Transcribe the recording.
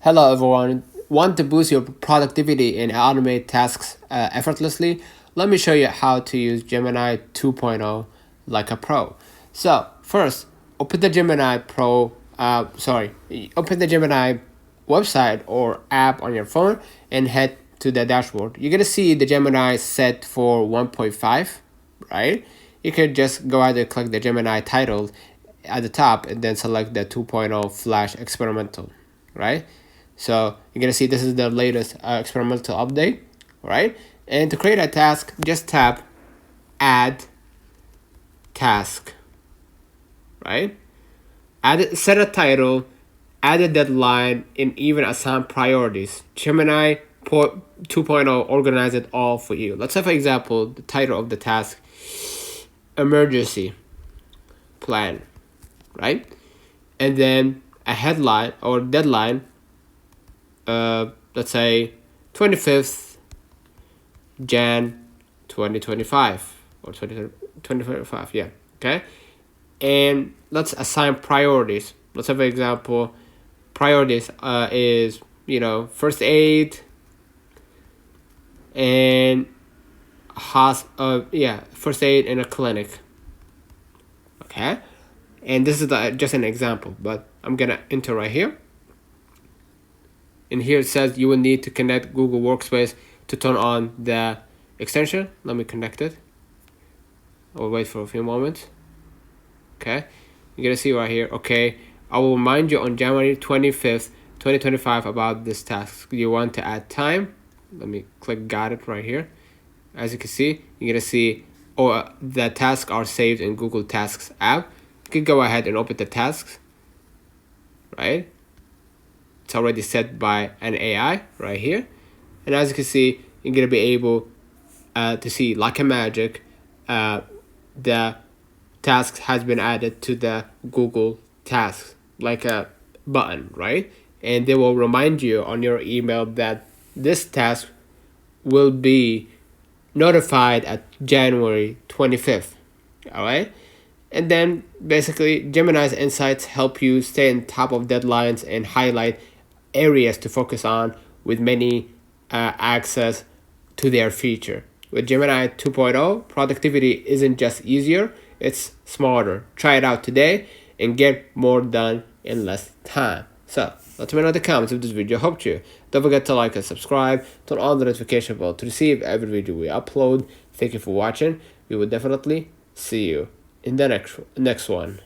Hello everyone. Want to boost your productivity and automate tasks effortlessly? Let me show you how to use Gemini 2.0 like a pro. So first, open the Gemini open the Gemini website or app on your phone and head to the dashboard. You're gonna see the Gemini set for 1.5, right? You can just go ahead and click the Gemini title at the top and then select the 2.0 Flash Experimental, right? So you're gonna see this is the latest experimental update, right? And to create a task, just tap Add Task, right? Set a title, add a deadline, and even assign priorities. Gemini 2.0 organize it all for you. Let's say, for example, the title of the task, Emergency Plan, right? And then a headline or deadline, let's say 25th Jan 2025 or 2025, yeah, okay. And let's assign priorities. Let's have an example. Priorities is, first aid and first aid in a clinic, okay. And this is just an example, but I'm gonna enter right here. And here it says you will need to connect Google Workspace to turn on the extension. Let me connect it. I'll wait for a few moments. Okay, you're gonna see right here. Okay, I will remind you on January 25th, 2025 about this task. You want to add time. Let me click got it right here. As you can see, you're gonna see the tasks are saved in Google Tasks app. You can go ahead and open the tasks, right? It's already set by an AI right here. And as you can see, you're gonna be able to see like a magic, the tasks has been added to the Google Tasks, like a button, right? And they will remind you on your email that this task will be notified at January 25th, all right? And then basically Gemini's insights help you stay on top of deadlines and highlight areas to focus on with many access to their feature. With Gemini 2.0, productivity isn't just easier, it's smarter. Try it out today and get more done in less time. So let me know in the comments if this video helped you. Don't forget to like and subscribe, turn on the notification bell to receive every video we upload. Thank you for watching. We will definitely see you in the next one.